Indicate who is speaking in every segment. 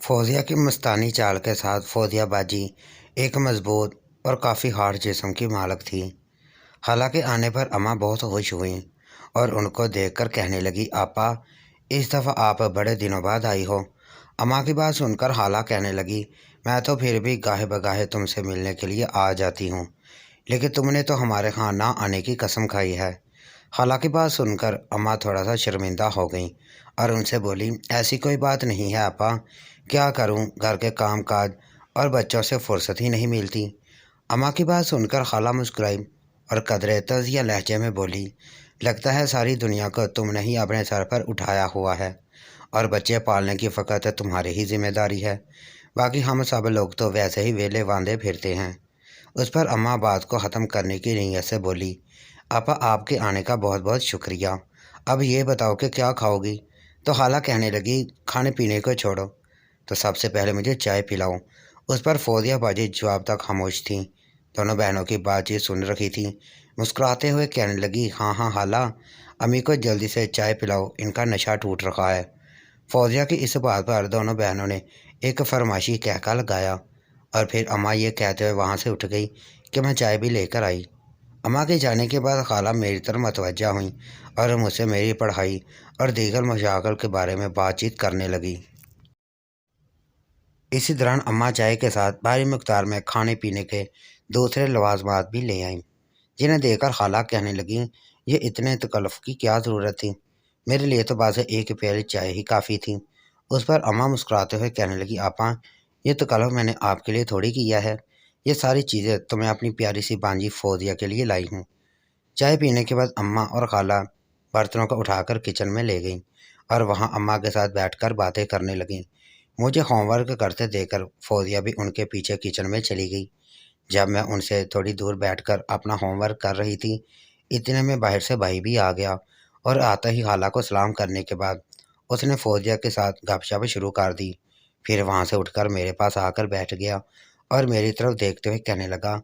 Speaker 1: فوزیہ کی مستانی چال کے ساتھ فوزیہ باجی ایک مضبوط اور کافی ہارڈ جسم کی مالک تھی۔ حالانکہ آنے پر اماں بہت خوش ہوئیں اور ان کو دیکھ کر کہنے لگی، آپا اس دفعہ آپ بڑے دنوں بعد آئی ہو۔ اماں کی بات سن کر خالہ کہنے لگی، میں تو پھر بھی گاہے بگاہے تم سے ملنے کے لیے آ جاتی ہوں، لیکن تم نے تو ہمارے ہاں نہ آنے کی قسم کھائی ہے۔ خالہ کی بات سن کر اماں تھوڑا سا شرمندہ ہو گئیں اور ان سے بولی، ایسی کوئی بات نہیں ہے آپا، کیا کروں، گھر کے کام کاج اور بچوں سے فرصت ہی نہیں ملتی۔ اماں کی بات سن کر خالہ مسکرائی اور قدرے تزیہ لہجے میں بولی، لگتا ہے ساری دنیا کو تم نے ہی اپنے سر پر اٹھایا ہوا ہے اور بچے پالنے کی فقط تمہاری ہی ذمہ داری ہے، باقی ہم سب لوگ تو ویسے ہی ویلے واندے پھرتے ہیں۔ اس پر اماں بات کو ختم کرنے کی نیت سے بولی، آپا آپ کے آنے کا بہت بہت شکریہ، اب یہ بتاؤ کہ کیا کھاؤ گی؟ تو خالہ کہنے لگی، کھانے پینے کو چھوڑو تو سب سے پہلے مجھے چائے پلاؤ۔ اس پر فوزیہ باجی جواب تک خاموش تھیں، دونوں بہنوں کی بات چیت سن رہی تھیں۔ مسکراتے ہوئے کہنے لگی، ہاں ہاں خالہ، امی کو جلدی سے چائے پلاؤ، ان کا نشہ ٹوٹ رہا ہے۔ فوزیہ کی اس بات پر دونوں بہنوں نے ایک فرمائشی کہکا لگایا اور پھر اماں یہ کہتے ہوئے وہاں سے اٹھ گئی کہ میں چائے بھی لے کر آئی۔ اماں کے جانے کے بعد خالہ میری طرف متوجہ ہوئیں اور مجھ سے میری پڑھائی اور دیگر مشاغل کے بارے میں بات چیت کرنے لگی۔ اسی دوران اماں چائے کے ساتھ بھاری مقدار میں کھانے پینے کے دوسرے لوازمات بھی لے آئیں، جنہیں دیکھ کر خالہ کہنے لگیں، یہ اتنے تکلف کی کیا ضرورت تھی، میرے لیے تو بس ایک پیالی چائے ہی کافی تھی۔ اس پر اماں مسکراتے ہوئے کہنے لگی، آپا یہ تکلف میں نے آپ کے لیے تھوڑی کیا ہے، یہ ساری چیزیں تو میں اپنی پیاری سی بانجی فوزیہ کے لیے لائی ہوں۔ چائے پینے کے بعد اماں اور خالہ برتنوں کو اٹھا کر کچن میں لے گئیں اور وہاں اماں کے ساتھ بیٹھ کر باتیں کرنے لگیں۔ مجھے ہوم ورک کرتے دیکھ کر فوزیہ بھی ان کے پیچھے کچن میں چلی گئی۔ جب میں ان سے تھوڑی دور بیٹھ کر اپنا ہوم ورک کر رہی تھی، اتنے میں باہر سے بھائی بھی آ گیا اور آتا ہی خالہ کو سلام کرنے کے بعد اس نے فوزیہ کے ساتھ گپ شپ شروع کر دی۔ پھر وہاں سے اٹھ کر میرے پاس آ کر بیٹھ گیا اور میری طرف دیکھتے ہوئے کہنے لگا،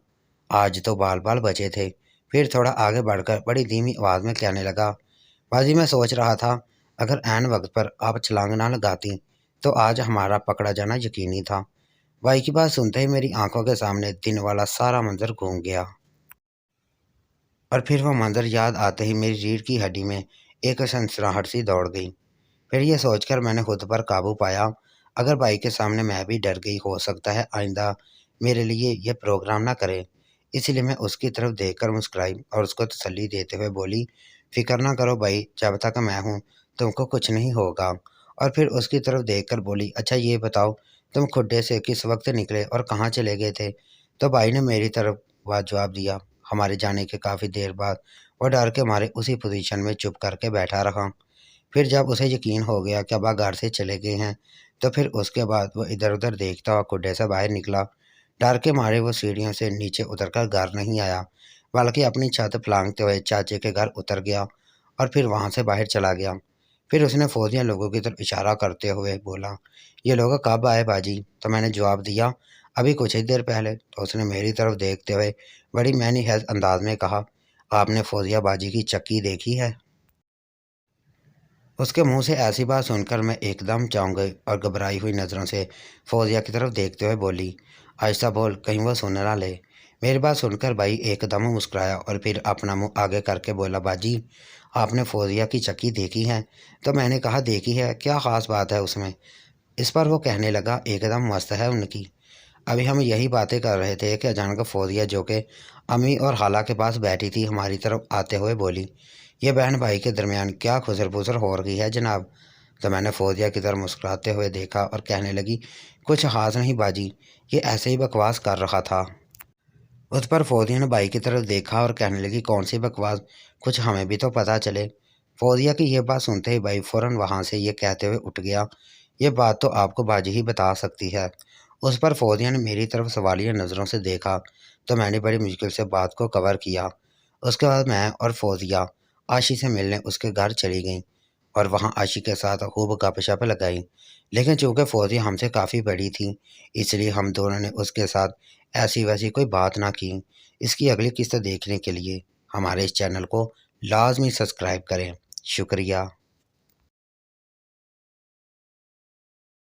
Speaker 1: آج تو بال بال بچے تھے۔ پھر تھوڑا آگے بڑھ کر بڑی دھیمی آواز میں کہنے لگا، باجی میں سوچ رہا تھا اگر عین وقت پر آپ چھلانگ نہ لگاتی تو آج ہمارا پکڑا جانا یقینی تھا۔ بھائی کی بات سنتے ہی میری آنکھوں کے سامنے دن والا سارا منظر گھوم گیا اور پھر وہ منظر یاد آتے ہی میری ریڑھ کی ہڈی میں ایک سنسناہٹ سی دوڑ گئی۔ پھر یہ سوچ کر میں نے خود پر قابو پایا، اگر بھائی کے سامنے میں بھی ڈر گئی، ہو سکتا ہے آئندہ میرے لیے یہ پروگرام نہ کرے۔ اس لیے میں اس کی طرف دیکھ کر مسکرائی اور اس کو تسلی دیتے ہوئے بولی، فکر نہ کرو بھائی، جب تک میں ہوں تم کو کچھ نہیں ہوگا۔ اور پھر اس کی طرف دیکھ کر بولی، اچھا یہ بتاؤ تم کھڈے سے کس وقت نکلے اور کہاں چلے گئے تھے؟ تو بھائی نے میری طرف جواب دیا۔ ہمارے جانے کے کافی دیر بعد وہ ڈر کے مارے اسی پوزیشن میں چپ کر کے بیٹھا رہا۔ پھر جب اسے یقین ہو گیا کہ ابا گھر سے چلے گئے ہیں تو پھر اس کے بعد وہ ادھر ادھر دیکھتا ہوا کھڈے سے باہر نکلا۔ ڈر کے مارے وہ سیڑھیوں سے نیچے اتر کر گھر نہیں آیا، بلکہ اپنی چھت پھلانگتے ہوئے چاچے کے گھر اتر گیا اور پھر وہاں سے باہر چلا گیا۔ پھر اس نے فوزیہ لوگوں کی طرف اشارہ کرتے ہوئے بولا، یہ لوگ کب آئے باجی؟ تو میں نے جواب دیا، ابھی کچھ ہی دیر پہلے۔ تو اس نے میری طرف دیکھتے ہوئے بڑی معنی خیز انداز میں کہا، آپ نے فوزیہ باجی کی چکی دیکھی ہے؟ اس کے منہ سے ایسی بات سن کر میں ایک دم چونک گئی اور گھبرائی ہوئی نظروں سے فوزیہ کی طرف دیکھتے ہوئے بولی، آہستہ بول، کہیں وہ سن نہ لے۔ میری بات سن کر بھائی ایک دم مسکرایا اور پھر اپنا منہ آگے کر کے بولا، باجی آپ نے فوزیہ کی چکی دیکھی ہے؟ تو میں نے کہا، دیکھی ہے، کیا خاص بات ہے اس میں؟ اس پر وہ کہنے لگا، ایک دم مست ہے ان کی۔ ابھی ہم یہی باتیں کر رہے تھے کہ اچانک فوزیہ جو کہ امی اور خالہ کے پاس بیٹھی تھی ہماری طرف آتے ہوئے بولی، یہ بہن بھائی کے درمیان کیا خسر پسر ہو رہی ہے جناب؟ تو میں نے فوزیہ کی طرف مسکراتے ہوئے دیکھا اور کہنے لگی، کچھ خاص نہیں باجی، یہ ایسے ہی بکواس کر رہا تھا۔ اس پر فوزیہ نے بھائی کی طرف دیکھا اور کہنے لگی، کون سی بکواس، کچھ ہمیں بھی تو پتہ چلے۔ فوزیہ کی یہ بات سنتے ہی بھائی فوراً وہاں سے یہ کہتے ہوئے اٹھ گیا، یہ بات تو آپ کو باجی ہی بتا سکتی ہے۔ اس پر فوزیہ نے میری طرف سوالیہ نظروں سے دیکھا تو میں نے بڑی مشکل سے بات کو کور کیا۔ اس کے بعد میں اور فوزیہ آشی سے ملنے اس کے گھر چلی گئیں اور وہاں آشی کے ساتھ خوب گپ شپ لگائی، لیکن چونکہ فوزیہ ہم سے کافی بڑی تھی اس لیے ہم دونوں نے اس کے ساتھ ایسی ویسی کوئی بات نہ کی۔ اس کی اگلی قسط دیکھنے کے لیے ہمارے اس چینل کو لازمی سبسکرائب کریں۔ شکریہ۔